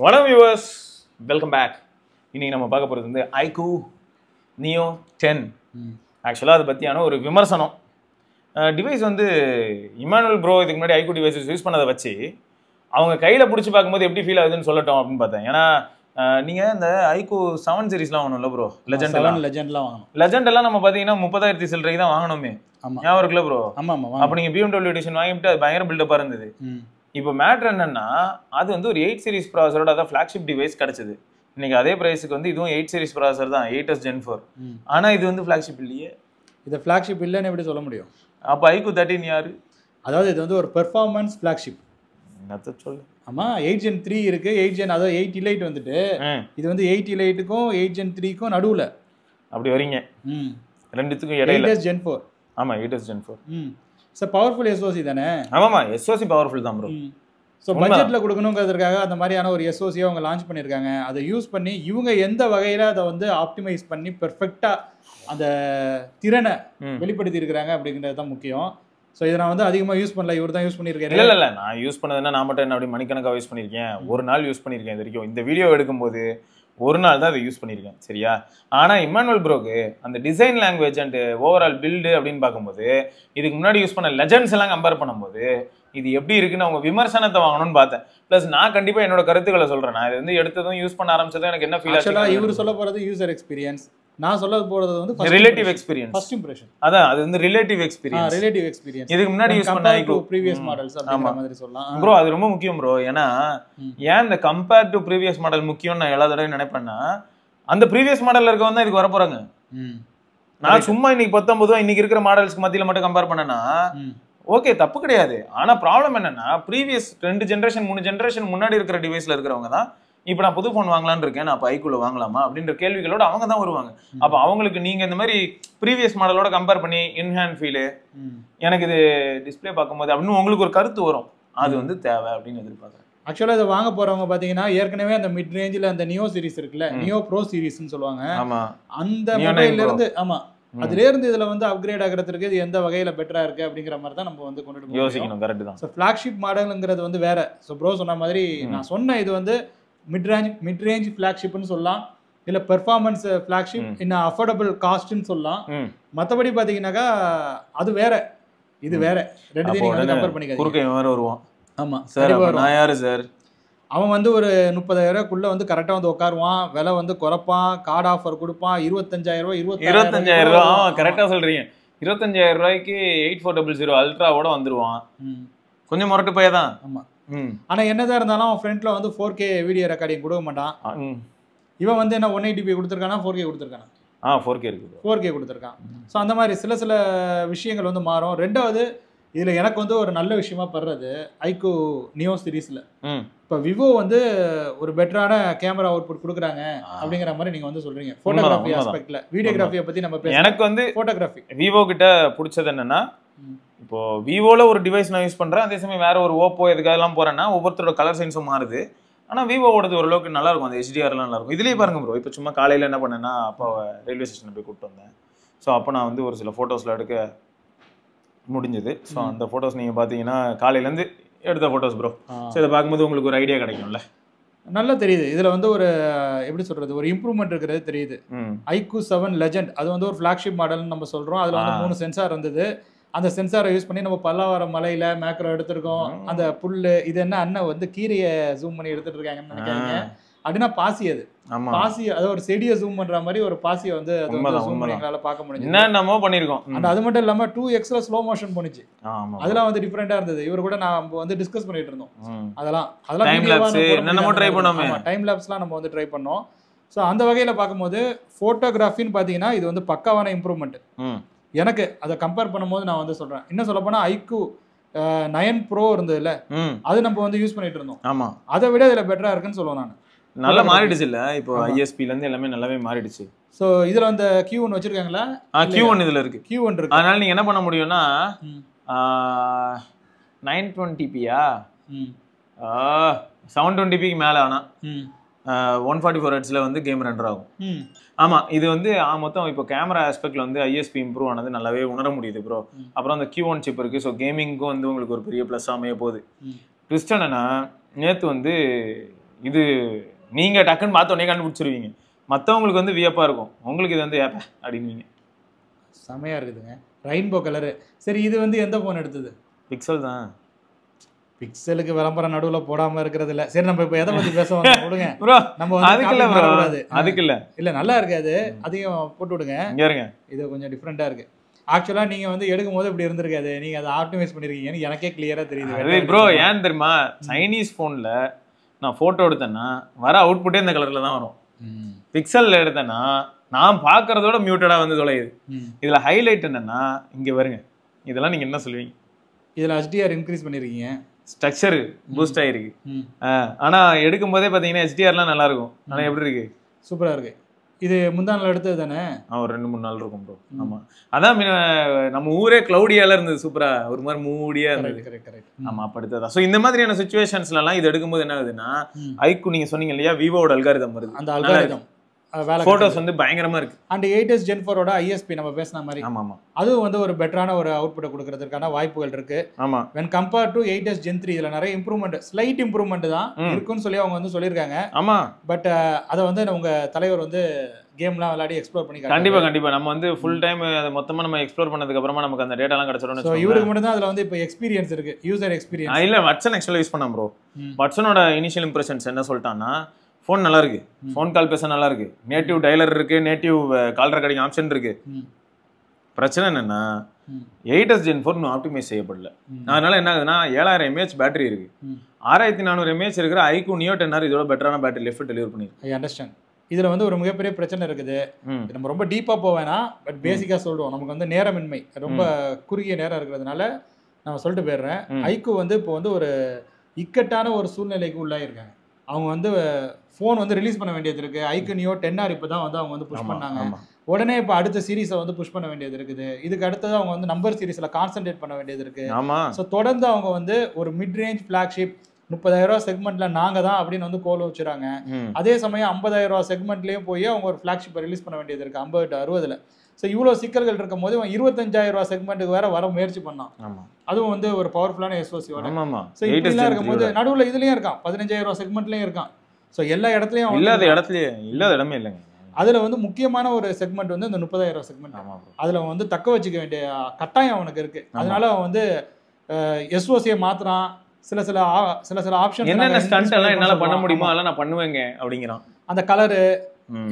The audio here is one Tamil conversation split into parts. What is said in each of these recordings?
வணக்கம் வியூவர்ஸ், வெல்கம் பேக். இன்னைக்கு நம்ம பார்க்க போகிறது வந்து iQOO Neo 10. ஆக்சுவலாக அதை பற்றியான ஒரு விமர்சனம். டிவைஸ் வந்து இமானுவல் ப்ரோ இதுக்கு முன்னாடி iQOO டிவைஸஸ் யூஸ் பண்ணதை வச்சு அவங்க கையில் பிடிச்சி பார்க்கும்போது எப்படி ஃபீல் ஆகுதுன்னு சொல்லட்டும் அப்படின்னு பார்த்தேன். ஏன்னா நீங்கள் இந்த iQOO 7 சீரிஸ்லாம் வாங்கணும்ல ப்ரோ, லெஜெண்டெல்லாம் நம்ம பார்த்தீங்கன்னா 30,000 சில்லறைக்கு தான் வாங்கணுமே. ஞாபகம் இருக்குல்ல ப்ரோ? அப்போ நீங்கள் BMW எடிஷன் வாங்கிட்டு அது பயங்கர பில்டப்பாக இருந்தது. இப்போ மேட்ரு என்னன்னா, அது வந்து ஒரு 8 சீரிஸ் ப்ராசரோட அதான் ஃபிளாக்ஷிப் டிவைஸ் கிடைச்சது. இன்னைக்கு அதே பிரைஸுக்கு வந்து இதுவும் 8 சீரிஸ் ப்ராசர் தான், 8s Gen 4. ஆனால் இது வந்து ஃபிளாக்ஷிப் இல்லையே. இது ஃபிளாக்ஷிப் இல்லைன்னு எப்படி சொல்ல முடியும்? அப்போ iQOO 13 யாரு? அதாவது இது வந்து ஒரு பெர்ஃபார்மன்ஸ் ஃபிளாக்ஷிப். என்னத்த சொல்லு. ஆமாம், 8 Gen 3 இருக்குது, 8 Gen அதாவது 8 Elite வந்துட்டு இது வந்து 8 Eliteக்கும் 8 Gen 3க்கும் நடுவில் அப்படி வரீங்க. ரெண்டுத்துக்கும் இடையில 8s Gen 4. ஆமாம், 8s Gen 4. Sir powerful SoC தானே? ஆமாம்மா, எஸ்ஓசி பவர்ஃபுல் தான் ப்ரோ. ஸோ பட்ஜெட்டில் கொடுக்கணுங்கிறதுக்காக அந்த மாதிரியான ஒரு எஸ்ஓசியை அவங்க லான்ச் பண்ணியிருக்காங்க. அதை யூஸ் பண்ணி இவங்க எந்த வகையில் அதை வந்து ஆப்டிமைஸ் பண்ணி பெர்ஃபெக்டாக அந்த திறனை வெளிப்படுத்தி இருக்கிறாங்க அப்படிங்கிறது தான் முக்கியம். ஸோ இதை நான் வந்து அதிகமாக யூஸ் பண்ணல, இவர் தான் யூஸ் பண்ணியிருக்கேன். இல்லை நான் யூஸ் பண்ணதுன்னா நான் மட்டும் என்ன அப்படி மணிக்கணக்காக யூஸ் பண்ணியிருக்கேன். ஒரு நாள் யூஸ் பண்ணியிருக்கேன் இது வரைக்கும். இந்த வீடியோ எடுக்கும்போது ஒரு நாள் தான் அதை யூஸ் பண்ணியிருக்கேன், சரியா? ஆனால் இமானுவல் ப்ரோக்கு அந்த design language and overall build அப்படின்னு பார்க்கும்போது இதுக்கு முன்னாடி யூஸ் பண்ண லெஜெண்ட்ஸ் எல்லாம் கம்பேர் பண்ணும்போது இது எப்படி இருக்குன்னு அவங்க விமர்சனத்தை வாங்கணும்னு பார்த்தேன். ப்ளஸ் நான் கண்டிப்பாக என்னோட கருத்துக்களை சொல்கிறேன். நான் இது வந்து எடுத்ததும் யூஸ் பண்ண ஆரம்பிச்சதும் எனக்கு என்ன ஃபீல் ஆச்சு? இவர் சொல்ல போகிறது யூசர் எக்ஸ்பீரியன்ஸ், நான் சொல்ல போறது வந்து ரிலேட்டிவ் எக்ஸ்பீரியன்ஸ், ஃபர்ஸ்ட் இம்ப்ரஷன். அதான் அது வந்து ரிலேட்டிவ் எக்ஸ்பீரியன்ஸ். இதுக்கு முன்னாடி யூஸ் பண்ண ப்ரீவியஸ் மாடல்ஸ் அப்படிங்கிற மாதிரி சொல்லலாம் ப்ரோ. அது ரொம்ப முக்கியம் ப்ரோ. ஏன்னா ஏன் இந்த கம்பேர் டு ப்ரீவியஸ் மாடல் முக்கியம் நான் எல்லா தடவையும் நினைப்பேன்னா, அந்த ப்ரீவியஸ் மாடல்ல இருக்கவங்க தான் இதுக்கு வர போறாங்க. நான் சும்மா இன்னைக்கு 19 இன்னைக்கு இருக்கிற மாடல்ஸ்க்கு மத்தியில மட்டும் கம்பேர் பண்ணனா ஓகே, தப்பு கிடையாது. ஆனா ப்ராப்ளம் என்னன்னா, ப்ரீவியஸ் 2 ஜென்ரேஷன் 3 ஜென்ரேஷன் முன்னாடி இருக்கிற டிவைஸ்ல இருக்கிறவங்க தான் இப்போ நான் புது ஃபோன் வாங்கலான்னு இருக்கேன், நான் அப்போ iQOO வாங்கலாமா அப்படின்ற கேள்விகளோட அவங்க தான் வருவாங்க. அப்போ அவங்களுக்கு நீங்க இந்த மாதிரி ப்ரீவியஸ் மாடலோட கம்பேர் பண்ணி இன்ஹேண்ட் ஃபீலு, எனக்கு இது டிஸ்பிளே பார்க்கும்போது அப்படின்னு உங்களுக்கு ஒரு கருத்து வரும். அது வந்து தேவை அப்படின்னு எதிர்பார்க்குறேன். ஆக்சுவலாக இதை வாங்க போறவங்க பார்த்தீங்கன்னா ஏற்கனவே அந்த மிட் ரேஞ்சில் அந்த நியோ சீரிஸ் இருக்குல்ல, நியோ ப்ரோ சீரிஸ்ன்னு சொல்லுவாங்க. அந்த மொபைல்ல இருந்து அதுல இருந்து இதுல வந்து அப்கிரேட் ஆகிறதுக்கு இது எந்த வகையில பெட்டரா இருக்கு அப்படிங்கிற மாதிரி தான் நம்ம வந்து கொண்டுட்டு யோசிக்கணும். கரெக்ட் தான். ஸோ ஃபிளாக்ஷிப் மாடலுங்கிறது வந்து வேற. ஸோ ப்ரோ சொன்ன மாதிரி நான் சொன்ன இது வந்து மிட் ரேஞ்ச் ஃபிளாக்ஷிப்னு சொல்லலாம், இல்ல பெர்ஃபார்மன்ஸ் ஃபிளாக்ஷிப் இன் அஃபோர்டபுள் காஸ்ட்னு சொல்லலாம். மற்றபடி பாத்தீங்கன்னாக்கா அது வேற, இது வேற. ரெண்டுத்தையும் நீங்க வந்து கம்பேர் பண்ணிக்காதீங்க. குறுக்க வேற வருவான். ஆமா சார், நான் யாரு சார்? அவன் வந்து ஒரு 30,000 வந்து கரெக்டாக வந்து உட்காருவான், விலை வந்து குறைப்பான், கார்டு ஆஃபர் கொடுப்பான். 25,000 கரெக்டாக சொல்றீங்க. 25,000 ரூபாய்க்கு 8400 அல்ட்ராவோட வந்துருவான். கொஞ்சம் முரட்டு பையன் தான். ஆமா. ஆனா என்னதான் இருந்தாலும் அவன் ஃப்ரண்ட்ல வந்து 4K வீடியோ ரெக்கார்டிங் கொடுக்க மாட்டான். இவன் வந்து என்ன 180p கொடுத்துருக்கானா 4K கொடுத்துருக்கானா? 4K இருக்கு, 4K கொடுத்துருக்கான். ஸோ அந்த மாதிரி சில விஷயங்கள் வந்து மாறும். ரெண்டாவது இதுல எனக்கு வந்து ஒரு நல்ல விஷயமா படுறது iQOO நியோ சீரீஸ்ல இப்போ விவோ வந்து ஒரு பெட்டரான கேமரா அவுட்புட் கொடுக்குறாங்க அப்படிங்கிற மாதிரி நீங்க வந்து சொல்றீங்க. போட்டோகிராஃபி ஆஸ்பெக்ட்ல, வீடியோகிராஃபியை பத்தி நம்ம பேச. எனக்கு வந்து போட்டோகிராஃபி விவோ கிட்ட பிடிச்சது என்னன்னா, இப்போ விவோல ஒரு டிவைஸ் நான் யூஸ் பண்றேன், அதே சமயம் வேற ஒரு ஓப்போ எதுக்காகலாம் போறேன்னா ஒவ்வொருத்தரோட கலர் சைன்ஸும் மாறுது. ஆனா விவோவோடது ஓரளவுக்கு நல்லா இருக்கும், அந்த HDRலாம் நல்லா இருக்கும். இதுலயே பாருங்க ப்ரோ, இப்போ சும்மா காலையில என்ன பண்ணேன்னா அப்பாவை ரயில்வே ஸ்டேஷன் போய் கூப்பிட்டு வந்தேன். ஸோ அப்போ நான் வந்து ஒரு சில ஃபோட்டோஸ்ல எடுக்க முடிஞ்சது. ஸோ அந்த ஃபோட்டோஸ் நீங்கள் பார்த்தீங்கன்னா காலையிலேருந்து எடுத்த ஃபோட்டோஸ் ப்ரோ. ஸோ இதை பார்க்கும்போது உங்களுக்கு ஒரு ஐடியா கிடைக்கும்ல, நல்லா தெரியுது. இதில் வந்து ஒரு எப்படி சொல்கிறது, ஒரு இம்ப்ரூவ்மெண்ட் இருக்கிறது தெரியுது. iQOO 7 லெஜெண்ட் அது வந்து ஒரு ஃப்ளாக்ஷிப் மாடல்னு நம்ம சொல்கிறோம். அதில் வந்து 3 சென்சார் இருந்தது. அந்த சென்சாரை யூஸ் பண்ணி நம்ம பல்லாவரம் மலையில் மேக்ரோ எடுத்திருக்கோம். அந்த புல் இது என்ன அண்ணன் வந்து கீரையை ஜூம் பண்ணி எடுத்துட்டு இருக்காங்கன்னு நினைக்காங்க. அப்படின்னா பாசி, அது பாசி, அது ஒரு செடியை ஜூம் பண்ற மாதிரி ஒரு பாசியை வந்து எங்களால பார்க்க முடிஞ்சது. என்னமோ பண்ணிருக்கோம். அண்ட் அது மட்டும் இல்லாம 2x ஸ்லோ மோஷன் போனுச்சு. அதெல்லாம் வந்து டிஃபரெண்டா இருந்தது. இவர் கூட நான் வந்து டிஸ்கஸ் பண்ணிட்டு இருந்தோம். அதெல்லாம் டைம் லாப்ஸ் என்னென்னமோ ட்ரை பண்ணோமே. டைம் லாப்ஸ்லாம் நம்ம வந்து ட்ரை பண்ணோம். ஸோ அந்த வகையில பார்க்கும்போது போட்டோகிராஃபின்னு பார்த்தீங்கன்னா இது வந்து பக்காவான இம்ப்ரூவ்மெண்ட். எனக்கு அதை கம்பேர் பண்ணும்போது நான் வந்து சொல்றேன், இன்னும் சொல்ல போனா iQOO 9 Pro இருந்ததுல, அது நம்ம வந்து யூஸ் பண்ணிட்டு இருந்தோம். ஆமா, அதை விட இதுல பெட்டரா இருக்குன்னு சொல்லுவேன் நான். நல்லா மாறிடுச்சு இல்ல, இப்போ ISPல இருந்து எல்லாமே நல்லாவே மாறிடுச்சு. சோ இதுல அந்த Q1 வச்சிருக்காங்களா? Q1 இதுல இருக்கு. Q1 இருக்கு. அதனால நீங்க என்ன பண்ண முடியும்னா 920pயா 720pக்கு மேல ஆனா 144 ஹெர்ட்ஸ்ல வந்து கேம் ரெண்டர் ஆகும். ஆமா, இது வந்து மொத்தம் இப்போ கேமரா ஆஸ்பெக்ட்ல வந்து ISP இம்ப்ரூவ் ஆனது நல்லாவே உணர முடியுது ப்ரோ. அப்புறம் அந்த Q1 சிப் இருக்கு. ஸோ கேமிங்க்கும் வந்து உங்களுக்கு ஒரு பெரிய ப்ளஸ் அமைய போகுது. ட்விஸ்ட் என்னன்னா, நேற்று வந்து இது நீங்க டக்குன்னு பார்த்த உடனே கண்டுபிடிச்சிருவீங்க. மற்றவங்களுக்கு வந்து வியப்பா இருக்கும், உங்களுக்கு இது வந்து ஏப்ப அப்படின்வீங்க. செமையா இருக்குதுங்க, ரெயின்போ கலரு. சரி, இது வந்து எந்த ஃபோன் எடுத்தது? பிக்சல் தான். பிக்சலுக்கு விளம்பரம் நடுவுல போடாம இருக்கிறது இல்ல. சரி, நம்ம இப்ப எதை பத்தி பேசுவோம் விடுங்க ப்ரோ. நம்ம வந்து அதுக்கு இல்ல ப்ரோ, அதுக்கு இல்ல இல்ல நல்லா இருக்காது, அதையும் போட்டு விடுங்க. இங்க இருங்க, இது கொஞ்சம் டிஃப்ரெண்டா இருக்கு. ஆக்சுவலா நீங்க வந்து எடுக்கும் போது இப்படி இருந்திருக்காது, நீங்க அதை ஆப்டிமைஸ் பண்ணிருக்கீங்கன்னு எனக்கே கிளியரா தெரியுது ப்ரோ. ஏன் தெரியுமா, சைனீஸ் போன்ல நான் போட்டோ எடுத்தேன்னா வர அவுட்புட்டே இந்த கலர்ல தான் வரும். பிக்சல்ல எடுத்தேன்னா நான் பாக்குறதோட மியூட்டடா வந்து தொலையுது. இதுல ஹைலைட் என்னன்னா இங்க வருங்க, இதெல்லாம் நீங்க என்ன சொல்லுவீங்க? இதுல HDR இன்க்ரீஸ் பண்ணிருக்கீங்க, ஸ்ட்ரக்சர் பூஸ்ட் ஆயிருக்கு. ஆனா எடுக்கும் போதே பாத்தீங்கன்னா HDRலாம் நல்லா இருக்கும். ஆனா எப்படி இருக்கு? சூப்பரா இருக்கு. இது முந்தா நாள் எடுத்தது தானே? ஒரு 2-3 நாள் இருக்கும் ப்ரோ. ஆமா, அதான் நம்ம ஊரே கிளவுடியால இருந்தது, சூப்பரா ஒரு மாதிரி மூடியா இருந்தது. ஆமா, அப்ப எடுத்ததா. சோ இந்த மாதிரியான சிச்சுவேஷன்ஸ்ல எல்லாம் இது எடுக்கும்போது என்ன ஆகுதுன்னா, ஐக்கு நீங்க சொன்னீங்க இல்லையா, விவோட அல்காரிதம் வருது. அந்த அல்காரிதம் போட்டோஸ் வந்து பயங்கரமா இருக்கு. அண்ட் 8s Gen 4 ISP நம்ம பேசின மாதிரி ஆமா ஆமா, அதுவும் வந்து ஒரு பெட்டரான ஒரு அவுட்புட்டை கொடுக்கறதுக்கான வாய்ப்புகள் இருக்கு. ஆமா, when compared to 8s Gen 3 இதுல நிறைய இம்ப்ரூவ்மெண்ட், ஸ்லைட் இம்ப்ரூவ்மெண்ட் தான் இருக்குன்னு சொல்லி அவங்க வந்து சொல்லியிருக்காங்க. ஆமா, பட் அதை வந்து உங்க தலைவர் வந்து கேம்லாம் விளையாடி எக்ஸ்ப்ளோர் பண்ணி கண்டிப்பா கண்டிப்பா நம்ம வந்து ஃபுல் டைம் அதை மொத்தமா நம்ம எக்ஸ்ப்ளோர் பண்ணதுக்கு அப்புறமா நமக்கு அந்த டேட்டாலாம் கிடைச்சிடும். சோ இவருக்கு மட்டும் தான் அதுல வந்து இப்போ எக்ஸ்பீரியன்ஸ் இருக்கு, யூசர் எக்ஸ்பீரியன்ஸ். இல்ல, வாட்சன் ஆக்சுவலா யூஸ் பண்ணான் ப்ரோ. வாட்சனோட இனிஷியல் இம்ப்ரெஷன்ஸ் என்ன சொல்லிட்டான்னா, ஃபோன் நல்லா இருக்கு, ஃபோன் கால் பேச நல்லா இருக்கு, நேட்டிவ் டயலர் இருக்கு, நேட்டிவ் கால் ரெக்கார்டிங் ஆப்ஷன் இருக்கு. பிரச்சனை என்னன்னா 8s Gen 4 இன்னும் ஆப்டிமைஸ் செய்யப்படல. அதனால என்ன ஆகுதுன்னா 7000 mAh பேட்டரி இருக்கு, 6400 mAh இருக்கிற iQOO Neo 10R இதோட பெட்டரான பேட்டரி லைஃப் டெலிவர் பண்ணிருக்கு. I understand. இதுல வந்து ஒரு மிகப்பெரிய பிரச்சனை இருக்குது. நம்ம ரொம்ப டீப்பா போவேனா, பட் பேசிக்கா சொல்றோம். நமக்கு வந்து நேரமின்மை, ரொம்ப குறுகிய நேரம் இருக்கிறதுனால நான் சொல்லிட்டு போயிடுறேன். iQOO வந்து இப்போ வந்து ஒரு இக்கட்டான ஒரு சூழ்நிலைக்கு உள்ளாயிருக்காங்க. அவங்க வந்து ஃபோன் வந்து ரிலீஸ் பண்ண வேண்டியது இருக்கு. iQOO Neo 10R இப்போ தான் வந்து அவங்க வந்து புஷ் பண்ணாங்க. உடனே இப்போ அடுத்த சீரீஸை வந்து புஷ் பண்ண வேண்டியது இருக்குது. இதுக்கு அடுத்தது அவங்க வந்து நம்பர் சீரீஸ்ல கான்சென்ட்ரேட் பண்ண வேண்டியது இருக்கு. ஸோ தொடர்ந்து அவங்க வந்து ஒரு மிட் ரேஞ்ச் ஃபிளாக்ஷிப் 30,000 செக்மெண்ட்ல நாங்க தான் அப்படின்னு வந்து கோல் வச்சுறாங்க. அதே சமயம் 50,000 செக்மெண்ட்லயும் போய் அவங்க ஒரு ஃபிளாக்ஷிப்பை ரிலீஸ் பண்ண வேண்டியது இருக்கு 50-60ல. ஸோ இவ்வளோ சிக்கல்கள் இருக்கும் போது இவன் 25,000 செக்மெண்ட்டுக்கு வேற வர முயற்சி பண்ணான். அதுவும் வந்து ஒரு பவர்ஃபுல்லான எஸ்ஓசியோட. ஸோ இப்படிலாம் இருக்கும்போது நடுவில் இதுலயும் இருக்கான், 15,000 செக்மெண்ட்லயும் இருக்கான். ஸோ எல்லா இடத்துலயும் இல்லாத இடமே இல்லைங்க. அதுல வந்து முக்கியமான ஒரு செக்மெண்ட் வந்து இந்த 30,000 செக்மெண்ட். அதுல வந்து தக்க வச்சுக்க வேண்டிய கட்டாயம் அவனுக்கு இருக்கு. அதனால அவன் வந்து எஸ்ஓசியை மாத்துறான். சில ஆப்ஷன் என்னென்ன ஸ்டண்ட் எல்லாம் என்னால பண்ண முடியுமோ அதெல்லாம் நான் பண்ணுவேங்க அப்படிங்கிறான். அந்த கலரு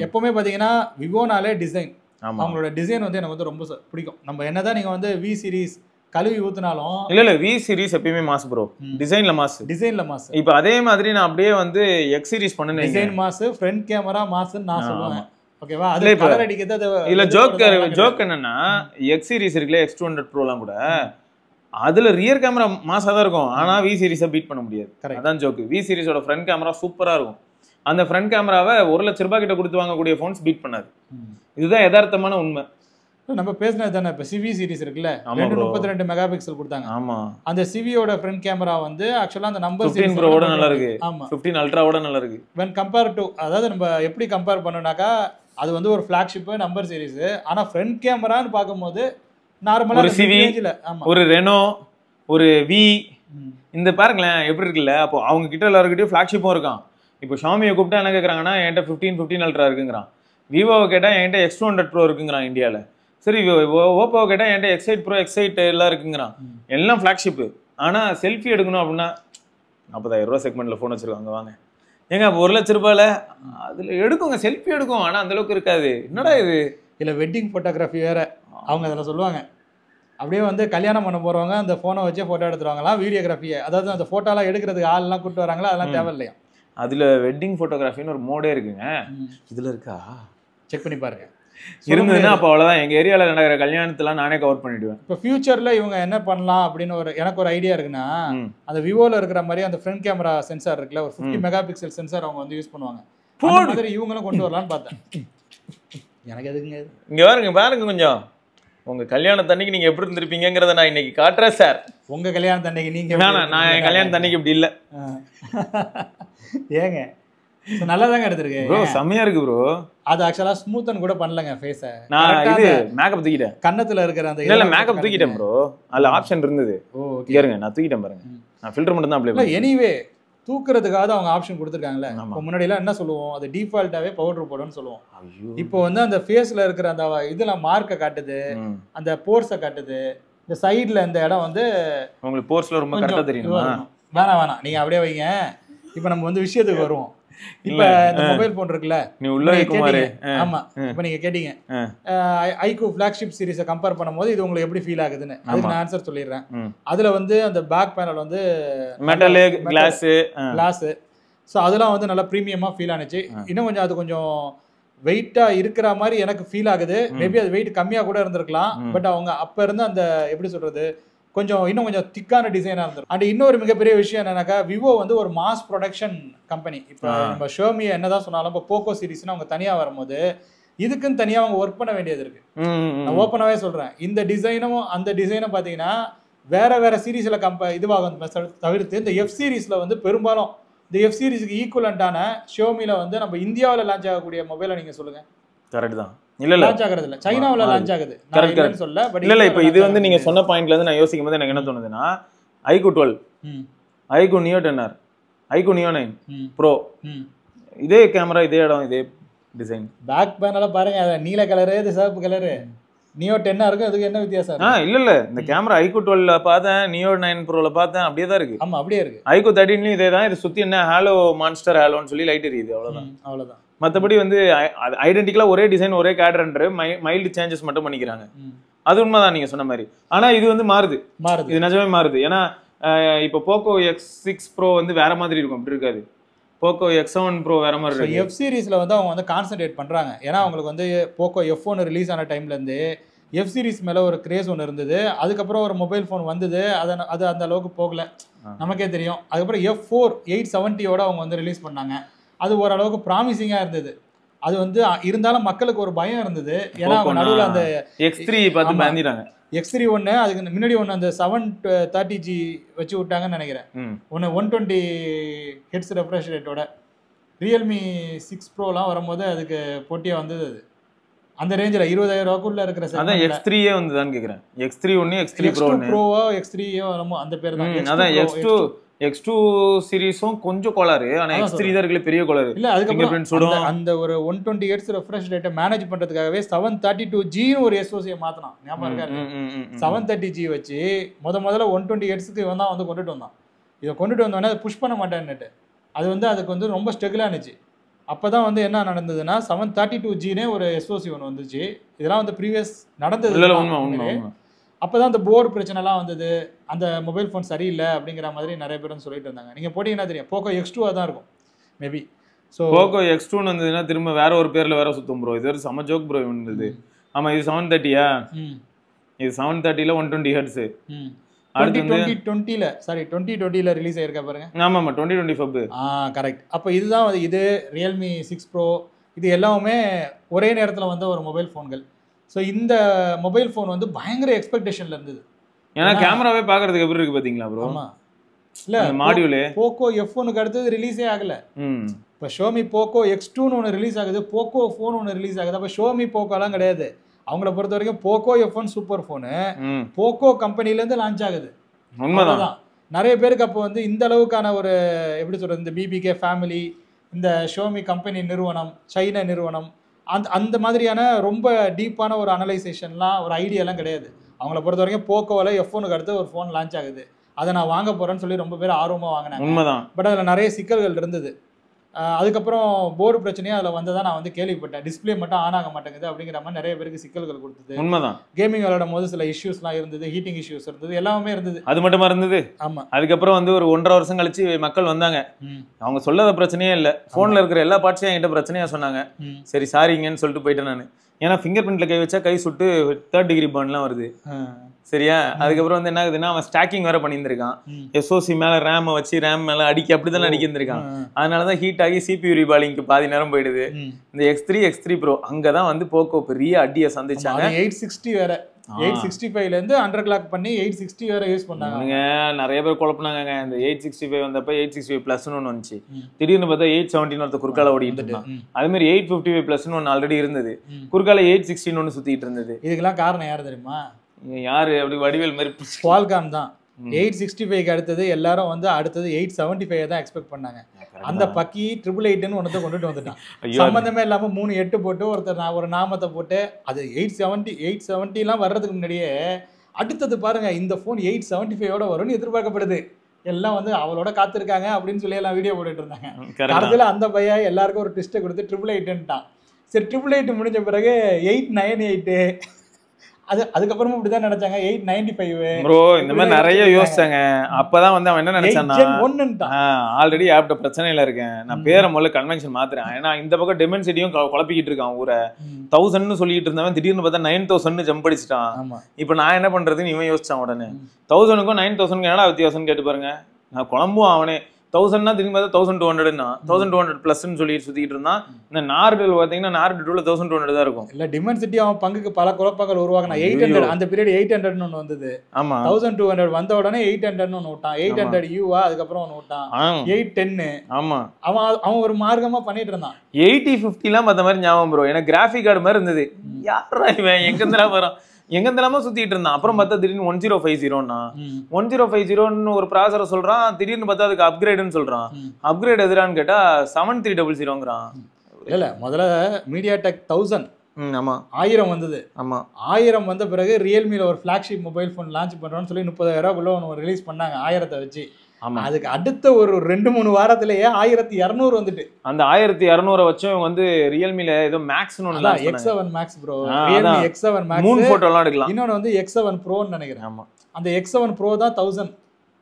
எப்பவுமே பாத்தீங்கன்னா விவோனாலே டிசைன், அவங்களோட டிசைன் வந்து எனக்கு வந்து ரொம்ப பிடிக்கும். நம்ம என்னதான் நீங்க வந்து வி சீரிஸ் கழுவி ஊத்துனாலும் இல்ல வி சீரிஸ் எப்பயுமே மாஸ் ப்ரோ, டிசைன்ல மாஸ். இப்போ அதே மாதிரி நான் அப்படியே வந்து எக்ஸ் சீரிஸ் பண்ணேன், டிசைன் மாஸ், ஃப்ரண்ட் கேமரா மாஸ்ன்னு நான் சொல்லுவேன். ஓகேவா? அது கலர் அடிக்கிறது இல்ல. ஜோக் என்னன்னா எக்ஸ் சீரிஸ் இருக்குல்ல, X200 Proலாம் கூட அதுல ரியர் கேமரா மாசா தான் இருக்கும், ஆனா வி சீரிஸை பீட் பண்ண முடியாது. அதான் ஜோக்கு. வி சீரிஸோட ஃப்ரண்ட் கேமரா சூப்பரா இருக்கும். அந்த ஃப்ரண்ட் கேமராவை 1 லட்ச ரூபாய் கிட்ட கொடுத்து வாங்கக்கூடிய போன்ஸ் பீட் பண்ணாது. இதுதான் யதார்த்தமான உண்மை. நம்ம பேசினது தானே. இப்போ சிவி சீரிஸ் இருக்குல்ல, 32 மெகா பிக்சல் கொடுத்தாங்க. ஆமா, அந்த சிவியோட ஃப்ரண்ட் கேமரா வந்து ஆக்சுவலா அந்த நம்பர் 15 ப்ரோவோட நல்லா இருக்கு. ஆமா, 15 அல்ட்ராவோட நல்லா இருக்கு. when compared to, அதாவது நம்ம எப்படி கம்பேர் பண்ணோம்னாக்கா அது வந்து ஒரு ஃபிளாக்ஷிப் நம்பர் சீரிஸ். ஆனா ஃப்ரண்ட் கேமரான்னு பார்க்கும்போது நார்மலா ஒரு சிவி, ஒரு ரெனோ, ஒரு வி, இந்த பாருங்களேன் எப்படி இருக்குல்ல. அப்போ அவங்க கிட்ட எல்லாருக்கிட்டையும் ஃபிளாக்ஷிப்பும் இருக்கான். இப்போ ஷாமியை கூப்பிட்டா என்ன கேட்குறாங்கன்னா என்கிட்ட 15 அல்ட்ரா இருக்குங்கிறான். விவோவை கேட்டால் என்கிட்ட X200 Pro இருக்குங்கிறான் இந்தியாவில். சரி, ஓப்போவை கேட்டால் என்கிட்ட X8 Pro, X8 எல்லாம் இருக்குங்கிறான். எல்லாம் ஃபிளாக்ஷிப்பு. ஆனால் செல்ஃபி எடுக்கணும் அப்படின்னா 40,000 ரூபா செக்மெண்ட்டில் ஃபோன் வச்சுருக்காங்க. வாங்க ஏங்க, அப்போ 1 லட்ச ரூபாயில் அதில் எடுக்குங்க, செல்ஃபி எடுக்கும், ஆனால் அந்தளவுக்கு இருக்காது. என்னடா இது? இல்லை, வெட்டிங் ஃபோட்டோகிராஃபி வேறு அவங்க அதில் சொல்லுவாங்க. அப்படியே வந்து கல்யாணம் பண்ண போகிறவங்க அந்த ஃபோனை வச்சே ஃபோட்டோ எடுத்துருவாங்களாம், வீடியோகிராஃபியை. அதாவது அந்த ஃபோட்டோலாம் எடுக்கிறதுக்கு ஆள்லாம் கூப்பிட்டு வராங்களா, அதெல்லாம் தேவையில்லையா. அதில் வெட்டிங் ஃபோட்டோகிராஃபின்னு ஒரு மோடே இருக்குங்க. இதில் இருக்கா? செக் பண்ணி பாருங்க. இருந்ததுன்னா அப்போ அவ்வளோதான். எங்கள் ஏரியாவில் நடக்கிற கல்யாணத்தெல்லாம் நானே கவர் பண்ணிவிடுவேன். இப்போ ஃபியூச்சரில் இவங்க என்ன பண்ணலாம் அப்படின்னு எனக்கு ஒரு ஐடியா இருக்குன்னா, அந்த விவோவில் இருக்கிற மாதிரி அந்த ஃப்ரண்ட் கேமரா சென்சார் இருக்குல்ல, ஒரு 50 மெகா பிக்சல் சென்சார் அவங்க வந்து யூஸ் பண்ணுவாங்க. அந்த மாதிரி இவங்களும் கொண்டு வரலான்னு பார்த்தேன். எனக்கு எதுக்குங்க? இங்கே பாருங்க கொஞ்சம் உங்கள் கல்யாணத்தன்னைக்கு நீங்கள் எப்படி இருந்திருப்பீங்கிறத நான் இன்னைக்கு காட்டுறேன் சார். உங்கள் கல்யாணத்தன்னைக்கு நீங்கள் வேணாம், நான் என் கல்யாணத்தன்னைக்கு இப்படி இல்லை. ஏங்க நல்லா தாங்க எடுத்துருக்கு ப்ரோ, செம்மையா இருக்கு ப்ரோ. அது ஆக்சுவலா ஸ்மூத்தன் கூட பண்ணலங்க ஃபேஸ. நான் இது மேக்கப் தூக்கிட்டேன். கன்னத்துல இருக்கிற அந்த இல்ல மேக்கப் தூக்கிட்டேன் ப்ரோ. அதுல ஆப்ஷன் இருந்தது. ஓ ஓகே, இருங்க நான் தூக்கிட்டேன் பாருங்க. நான் ஃபில்டர் மட்டும் தான் அப்ளை பண்ணேன். எனிவே தூக்குறதுக்காக அவங்க ஆப்ஷன் கொடுத்துருக்காங்கல்ல. இப்போ முன்னாடியெல்லாம் என்ன சொல்லுவோம், அது டிஃபால்ட்டாவே பவுடர் போடுன்னு சொல்லுவோம். இப்போ வந்து அந்த ஃபேஸ்ல இருக்கிற அந்த இதெல்லாம் மார்க்கை காட்டுது, அந்த போர்ஸை காட்டுது. இந்த சைடுல இந்த இடம் வந்து உங்களுக்கு போர்ஸ்ல ரொம்ப கரெக்டா தெரியுமா? வேணாம் நீங்க அப்படியே வைங்க. இப்போ நம்ம வந்து விஷயத்துக்கு வருவோம். இப்ப இந்த மொபைல் போன் இருக்குல்ல, நீ உள்ள குமார். ஆமா, இப்ப நீங்க கேட்டீங்க ஐக்கூ ஃபிளாக்ஷிப் சீரிஸை கம்பேர் பண்ணும்போது இது உங்களுக்கு எப்படி ஃபீல் ஆகுதுன்னு. அதுக்கு நான் ஆன்சர் சொல்லிடுறேன். அதுல வந்து அந்த பேக் பேனல் வந்து மெட்டல் கிளாஸ். ஸோ அதெல்லாம் வந்து நல்லா ப்ரீமியமா ஃபீல் ஆனிச்சு. இன்னும் கொஞ்சம் அது கொஞ்சம் வெயிட்டா இருக்கிற மாதிரி எனக்கு ஃபீல் ஆகுது. மேபி அது வெயிட் கம்மியா கூட இருந்திருக்கலாம். பட் அவங்க அப்ப இருந்து அந்த எப்படி சொல்றது இன்னும் கொஞ்சம் திக்கான டிசைனா இருந்திருக்கும். அண்ட் இன்னொரு மிகப்பெரிய விஷயம் என்னன்னாக்கா, விவோ வந்து ஒரு மாஸ் ப்ரொடக்ஷன் கம்பெனி. இப்போ நம்ம ஷோமியை என்னதான் சொன்னாலும் இப்போ போக்கோ சீரிஸ்னு அவங்க தனியா வரும்போது இதுக்குன்னு தனியா அவங்க ஒர்க் பண்ண வேண்டியது இருக்கு. நான் ஓப்பனாவே சொல்றேன், இந்த டிசைனும் அந்த டிசைனும் பாத்தீங்கன்னா வேற சீரீஸ்ல இதுவாகும் தவிர்த்து இந்த எஃப் சீரீஸ்ல வந்து பெரும்பாலும் இந்த எஃப் சீரிஸ்க்கு ஈக்குவலண்டான ஷோமில வந்து நம்ம இந்தியாவில் லான்ச் ஆகக்கூடிய மொபைலை நீங்க சொல்லுங்க. கரெக்ட் தான். இல்ல லான்ச் ஆகுறது இல்ல, சைனாவுல லான்ச் ஆகுது. கரெக்ட் சொல்ல. பட் இல்ல இப்போ இது வந்து நீங்க சொன்ன பாயிண்ட்ல இருந்து நான் யோசிக்கும் போது எனக்கு என்ன தோணுதுன்னா, iQOO 12, iQOO neo 10R, iQOO neo 9 bro, இதே கேமரா, இதே இடம், இதே டிசைன். பேக் பேனல பாருங்க, அது நீல கலரு, இது சிவப்பு கலரு. நியோ 10 இருக்கு, அதுக்கு என்ன வித்தியாசம் இருக்கு? இல்ல இந்த கேமரா ஐக்கூ 12ல பார்த்தேன், நியோ 9 ப்ரோல பார்த்தேன், அப்படியே தான் இருக்கு. ஆமா அப்படியே இருக்கு. ஐக்கூ 13லயும் இதே தான். இது சுத்தி என்ன ஹாலோ மான்ஸ்டர் ஹாலோன்னு சொல்லி லைட் எரியுது, அவ்வளவுதான். மற்றபடி வந்து ஐடென்டிக்கலா ஒரே டிசைன் ஒரே கேடரன்ற மைல்டு சேஞ்சஸ் மட்டும் பண்ணிக்கிறாங்க. அது உண்மைதான் நீங்க சொன்ன மாதிரி. ஆனா இது வந்து மாறுது, இது நிஜமே மாறுது. ஏன்னா இப்போ போக்கோ X6 ப்ரோ வந்து வேற மாதிரி இருக்கும், அப்படி இருக்காது. போக்கோ X7 ப்ரோ வேற மாதிரி இருக்கு. எஃப் சீரிஸ்ல வந்து அவங்க வந்து கான்சென்ட்ரேட் பண்றாங்க. ஏன்னா அவங்களுக்கு வந்து போக்கோ F1 ரிலீஸ் ஆன டைம்ல இருந்து எஃப் சீரிஸ் மேல ஒரு கிரேஸ் ஒன்று இருந்தது. அதுக்கப்புறம் ஒரு மொபைல் ஃபோன் வந்தது, அது அந்த அளவுக்கு போகல, நமக்கே தெரியும். அதுக்கப்புறம் F4 870 அவங்க வந்து ரிலீஸ் பண்ணாங்க. அது ஓரளவுக்கு ப்ராமிசிங்கா இருந்தது. அது வந்து இருந்தாலும் மக்களுக்கு ஒரு பயம் இருந்தது. ஏன்னா நடுவில் அந்த X3 பார்த்து பயந்துட்டாங்க. X3 ஒன்று, அதுக்கு முன்னாடி ஒன்று அந்த 730G வச்சு விட்டாங்கன்னு நினைக்கிறேன். ஒன்று 120 ஹெட்ஸ் ரெஃப்ரெஷ் ரேட்டோட ரியல்மி 6 ப்ரோலாம் வரும்போது அதுக்கு போட்டியாக வந்தது. அது அந்த ரேஞ்சில் 20,000 ரூபாய்க்குள்ள இருக்கிற அதான் X3 வந்துதான்னு கேட்குறேன். X3 ஒன்று, X3 ப்ரோவோ X3யோ அந்த பேர் தான். அதான் X2 சீரிஸும் கொஞ்சம் கோளாறு. ஆனா X3 தான் இருக்குல பெரிய கோளாறு. இல்ல அதுக்கு அந்த ஒரு 120 ஹெர்ட்ஸ் ரெஃப்ரெஷ் ரேட்டை மேனேஜ் பண்றதுக்காகவே 732G ஒரு SoC மாத்தலாம். ஞாபகம் இருக்கா? 730G வச்சு முதல்ல 120 ஹெர்ட்ஸ்க்கு இவன் தான் வந்து கொண்டுட்டு வந்தான். இதை கொண்டுட்டு வந்தோடனே அதை புஷ் பண்ண மாட்டேன்னுட்டு அது வந்து அதுக்கு வந்து ரொம்ப ஸ்ட்ரகிள் ஆனிச்சு. அப்பதான் வந்து என்ன நடந்ததுன்னா 732Gனே ஒரு SoC ஒன்று வந்துச்சு. இதெல்லாம் வந்து ப்ரீவியஸ் நடந்தது. அப்போதான் அந்த போர்டு பிரச்சனைலாம் வந்தது, அந்த மொபைல் ஃபோன் சரியில்லை அப்படிங்கிற மாதிரி நிறைய பேர் சொல்லிட்டு இருந்தாங்க. நீங்கள் போட்டிங்கன்னா தெரியும், போக்கோ X2 தான் இருக்கும் மேபி. ஸோ போக்கோ X2 வந்ததுன்னா திரும்ப வேற ஒரு பேரில் வேற சுத்தம் ப்ரோ. இது ஒரு செம ஜோக் ப்ரோ இருந்தது. ஆமாம், இது 730யா? இது 730ல 120 ஹெர்ட்ஸ். அடுத்து 2020ல ரிலீஸ் ஆயிருக்கா பாருங்க. ஆமாம், 2025. கரெக்ட். அப்போ இதுதான் இது ரியல்மி 6 ப்ரோ, இது எல்லாமே ஒரே நேரத்தில் வந்த ஒரு மொபைல் ஃபோன்கள். ஸோ இந்த மொபைல் ஃபோன் வந்து பயங்கர எக்ஸ்பெக்டேஷன்ல இருந்தது. ஏன்னா கேமராவே பார்க்கறதுக்கு எப்படி இருக்கு பாத்தீங்களா ப்ரோ? ஆமா, இல்ல மாடியூலே போக்கோ F1க்கு அடுத்தது ரிலீஸே ஆகல. இப்போ ஷோமி போக்கோ X2ன்னு ஒன்று ரிலீஸ் ஆகுது, போக்கோ ஃபோன் ஒன்று ரிலீஸ் ஆகுது. அப்போ ஷோமி போக்கோலாம் கிடையாது. அவங்கள பொறுத்த வரைக்கும் Poco F1 super phone Poco கம்பெனிலேருந்து லான்ச் ஆகுது. உண்மைதான். நிறைய பேருக்கு அப்போ வந்து இந்த அளவுக்கான ஒரு எப்படி சொல்றது, இந்த BBK ஃபேமிலி, இந்த ஷோமி கம்பெனி நிறுவனம், சைனா நிறுவனம், அந்த மாதிரியான ரொம்ப டீப்பான ஒரு அனலைசேஷன்லாம் ஒரு ஐடியாலாம் கிடையாது. அவங்கள பொறுத்த வரைக்கும் போக்கோவில் F1க்கு அடுத்து ஒரு ஃபோன் லான்ச் ஆகுது, அதை நான் வாங்க போகிறேன்னு சொல்லி ரொம்ப பேர் ஆர்வமாக வாங்கினேன். உண்மைதான். பட் அதில் நிறைய சிக்கல்கள் இருந்தது. அதுக்கப்புறம் போர்டு பிரச்சனையும் அதில் வந்ததான் நான் வந்து கேள்விப்பட்டேன். டிஸ்பிளே மட்டும் ஆன் ஆக மாட்டேங்குது அப்படிங்கிற மாதிரி நிறைய பேருக்கு சிக்கல்கள் கொடுத்தது. உண்மைதான். கேமிங் விளையாடும் போது சில இஷ்யூஸ்லாம் இருந்தது, ஹீட்டிங் இஷ்யூஸ் இருந்தது, எல்லாமே இருந்தது. அது மட்டுமா இருந்தது? ஆமா. அதுக்கப்புறம் வந்து ஒரு 1.5 வருஷம் கழிச்சு மக்கள் வந்தாங்க. அவங்க சொல்லாத பிரச்சனையே இல்லை, ஃபோனில் இருக்கிற எல்லா பார்ட்ஸையும் என்கிட்ட பிரச்சனையா சொன்னாங்க. சரி சாரிங்கன்னு சொல்லிட்டு போயிட்டேன் நான். ஏன்னா ஃபிங்கர் பிரிண்ட்ல கை வச்சா கை சுட்டு 3rd டிகிரி பர்ன்லாம் வருது. சரியா? அதுக்கப்புறம் வந்து என்ன ஆகுதுன்னா, அவன் ஸ்டாக்கிங் வேற பண்ணியிருந்திருக்கான். SoC மேல ரேமை வச்சு ரேம் மேல அடிக்க அப்படிதான் அடிக்கிருந்திருக்கான். அதனாலதான் ஹீட் ஆகி CPU ரீபாலிங்க்கு பாதி நேரம் போயிடுது. இந்த X3 Pro அங்கதான் வந்து போக்கோ பெரிய அடியை சந்திச்சாங்க. 860 வேற 865ல இருந்து அண்டர் கிளாக் பண்ணி 860 வேற யூஸ் பண்ணாங்க. நிறைய பேர் குழப்பினாங்க. இந்த 865 வந்தப்ப 865 பிளஸ் ஒன்று வந்துச்சு. திடீர்னு பார்த்தா 870 ஒருத்த குறுக்கால ஓடிட்டு இருந்தான். அதே மாதிரி 855 பிளஸ் ஒன்று ஆல்ரெடி இருந்தது, குறுக்கால 816 ஒன்று சுத்திட்டு இருந்தது. இதுக்கெல்லாம் காரணம் யாரு தெரியுமா? யாரு? அப்படி வடிவேல் மாதிரி குவால்காம் தான். 865க்கு அடுத்தது எல்லாரும் வந்து அடுத்தது 875 தான் எக்ஸ்பெக்ட் பண்ணாங்க. அந்த பக்கி 888ன்னு ஒன்றத்தை கொண்டுட்டு வந்துட்டான். சம்பந்தமே இல்லாம 3 போட்டு ஒருத்தர் ஒரு நாமத்தை போட்டு அது 870 வர்றதுக்கு முன்னாடியே அடுத்தது பாருங்க இந்த போன் 875 வரும்னு எதிர்பார்க்கப்படுது. எல்லாம் வந்து அவளோட காத்திருக்காங்க அப்படின்னு சொல்லி எல்லாம் வீடியோ போட்டுட்டு இருந்தாங்க. கடைசியில் அந்த பையன் எல்லாருக்கும் ஒரு ட்விஸ்ட்டை கொடுத்து 888ன்ட்டான். சரி 888 முடிஞ்ச பிறகு 898 அதுக்கப்புறமா இப்படிதான் நினைச்சாங்க 895. ப்ரோ இந்த மாதிரி நிறைய யோசிச்சாங்க. அப்பதான் வந்து அவன் என்ன நினைச்சான்னா ஆல்ரெடி ஆப்ட பிரச்சனையில இருக்கேன், நான் பேரை முதல்ல கன்வென்ஷன் மாத்துறேன். ஏன்னா இந்த பக்கம் டெமென்சிட்டியும் குழப்பிக்கிட்டு இருக்கான் ஊரை. 1000 சொல்லிட்டு இருந்தவன் திடீர்னு பார்த்தா 9000 ஜம்ப் அடிச்சிட்டான். இப்ப நான் என்ன பண்றதுன்னு இவன் யோசிச்சான். உடனே 1000க்கும் 9000 என்னடா வித்தியாசம் கேட்டு பாருங்க. நான் குழம்பும் அவனே 1000 திரும்பி பார்த்தா 1200 1200+ சொல்லிட்டு சுத்திட்டு இருந்தான். இந்த நார்டல் பாத்தீங்கன்னா நார்டு 1200 தான் இருக்கும். இல்ல டிமென்சிட்டி அவன் பங்குக்கு பல குழப்பங்கள் உருவாக்கினா 800 அந்த பீரியட் 800ன்னு ஒன்று வந்தது. ஆமா 1200 வந்த உடனே 800ன்னு ஒன்று விட்டான். 800 யூவா அதுக்கப்புறம் ஒன்று விட்டான் 810. ஆமா அவன் ஒரு மார்க்கமா பண்ணிட்டு இருந்தான். 8050 பார்த்த மாதிரி ஞாபகம் ப்ரோ. எனக்கு கிராஃபிக் கார்டு மாதிரி இருந்தது. யாரா இவன் எங்க இருந்தா வரான் எங்க இருந்தாலும் சுத்திட்டு இருந்தான். அப்புறம் பார்த்தா திடீர்னு 1050ன்னா 1050ன்னு ஒரு ப்ராசரை சொல்றான். திடீர்னு பார்த்தா அதுக்கு அப்கிரேடுன்னு சொல்றான். அப்கிரேட் எதிரான்னு கேட்டா 7300ங்கிறான். இல்ல முதல்ல மீடியாடெக் 1000 ஆமா 1000 வந்தது. ஆமா 1000 வந்த பிறகு ரியல்மில ஒரு ஃபிளாக்ஷிப் மொபைல் போன் லான்ச் பண்றோம்னு சொல்லி 30,000 ஒன்று ரிலீஸ் பண்ணாங்க 1000 வச்சு. அதுக்கு அடுத்த ஒரு 2-3 வாரத்திலேயே 1200 வந்துட்டு. அந்த 1200 வச்சும் வந்து ரியல்மில ஏதோ மேக்ஸ்னு ஒன்னு X7 Max bro. Realme X7 Max மூணு போட்டோலாம் எடுக்கலாம். இன்னொன்னு வந்து X7 Proன்னு நினைக்கிறேன். ஆமா அந்த X7 Pro தான் 1000.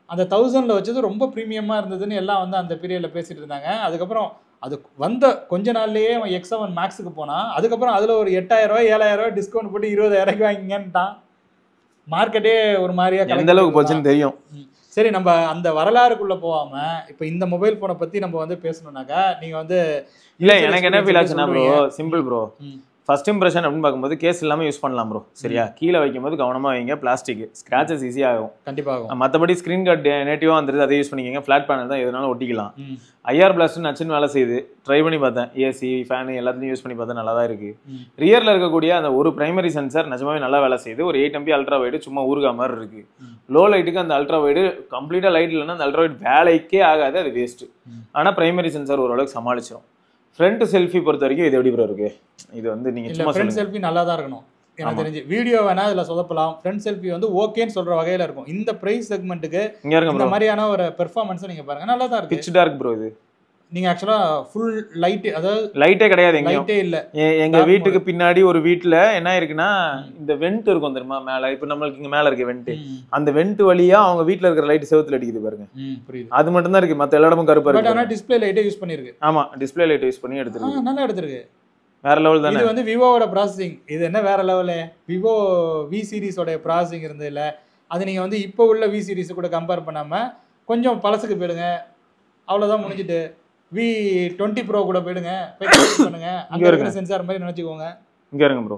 அந்த 1000ல வச்சது ரொம்ப பிரீமியமா இருந்ததுன்னு எல்லாம் வந்து அந்த பீரியட்ல பேசிட்டு இருந்தாங்க. அதுக்கப்புறம் அது வந்த கொஞ்ச நாள்லயே அவன் X7 Maxக்கு போனா. அதுக்கப்புறம் அதுல ஒரு 8000 7000 டிஸ்கவுண்ட் போட்டு 20000 வாங்கிங்கன்ட்டான். மார்க்கெட்டே ஒரு மாதிரியா எந்த அளவுக்கு போச்சுன்னு தெரியும். சரி நம்ம அந்த வரலாறுக்குள்ள போகாம இப்ப இந்த மொபைல் போனை பத்தி நம்ம வந்து பேசணும்னாக்கா நீங்க வந்து இல்ல எனக்கு என்ன ஃபீல் ஆச்சுன்னா bro simple bro. First impression அப்படின்னு பார்க்கும்போது கேஸ் இல்லாம யூஸ் பண்ணலாம் ப்ரோ. சரியா கீழே வைக்கும்போது கவனமா வைங்க. பிளாஸ்டிக் ஸ்கிராச்சஸ் ஈஸியா ஆகும். கண்டிப்பா ஆகும். மற்றபடி ஸ்கிரீன் கார்டு நேட்டிவா வந்துருது அதை யூஸ் பண்ணிக்கங்க. ஃபிளாட் பேனல் தான் எதுனாலும் ஒட்டிக்கலாம். ஐஆர் பிளாஸ்ட் நச்சுன்னு வேலை செய்யுது. ட்ரை பண்ணி பார்த்தேன். ஏசி ஃபேன் எல்லாத்தையும் யூஸ் பண்ணி பார்த்தா நல்லா தான் இருக்கு. ரியர்ல இருக்கக்கூடிய அந்த ஒரு பிரைமரி சென்சார் நிஜமாவே நல்லா வேலை செய்யுது. ஒரு 8 MP அல்ட்ரா வைடு சும்மா ஊருகா மாதிரி இருக்கு. லோ லைட்டுக்கு அந்த அல்ட்ரா வைடு கம்ப்ளீட்டா லைட் இல்லைன்னா அந்த அல்ட்ரா வைடு வேலைக்கே ஆகாது. அது வேஸ்ட். ஆனா பிரைமரி சென்சார் ஓரளவுக்கு சமாளிச்சிடும். ஃப்ரண்ட் செல்ஃபி பொறுத்த வரைக்கும் இது எப்படி ப்ரோ இருக்கு? இது வந்து நீங்க சும்மா ஃப்ரண்ட் செல்ஃபி நல்லா தான் இருக்கணும் எனக்கு தெரிஞ்சு. வீடியோ வேணா இதுல சொதப்பலாம். ஃப்ரண்ட் செல்ஃபி வந்து ஓகேன்னு சொல்ற வகையில இருக்கும். இந்த பிரைஸ் செக்மெண்ட்டுக்கு இந்த மாதிரியான ஒரு பெர்ஃபார்மன்ஸ் நீங்க பாருங்க நல்லா தான் இருக்கு. பிட்ச் டார்க் ப்ரோ இது. நீங்க ஆக்சுவலா ஃபுல் லைட் அதாவது லைட்டே கிடையாது. லைட்டே இல்ல. எங்க வீட்டுக்கு பின்னாடி ஒரு வீட்டுல என்ன இருக்குன்னா இந்த வெண்ட் இருக்கும் தெரியுமா மேல. இப்ப நம்மளுக்கு இங்க மேல இருக்க வெண்ட் அந்த வெண்ட் வழியா அவங்க வீட்டுல இருக்கிற லைட் செவுத்துல அடிக்குது பாருங்க. புரியுது. அது மட்டும் தான் இருக்கு. மத்த எல்லா இடமும் கருப்பா இருக்கு. ஆனா டிஸ்ப்ளே லைட்டே யூஸ் பண்ணிருக்கு. ஆமா டிஸ்ப்ளே லைட் யூஸ் பண்ணி எடுத்துருக்கு. நல்லா எடுத்துருக்கு. வேற லெவல் தானே. இது வந்து விவோவோட ப்ராசஸிங். இது என்ன வேற லெவலு. விவோ வி சீரிஸோட ப்ராசஸிங் இருந்தது இல்ல. அது நீங்க வந்து இப்போ உள்ள வி சீரிஸ் கூட கம்பேர் பண்ணாம கொஞ்சம் பழசுக்கு போயிடுங்க. அவ்வளவுதான் முடிஞ்சிட்டு. V20 Pro கூட போயிடுங்க. பண்ணுங்க. அங்க இருக்கிற சென்சார் மாதிரி நினைச்சுக்கோங்க. இங்க இருங்க ப்ரோ.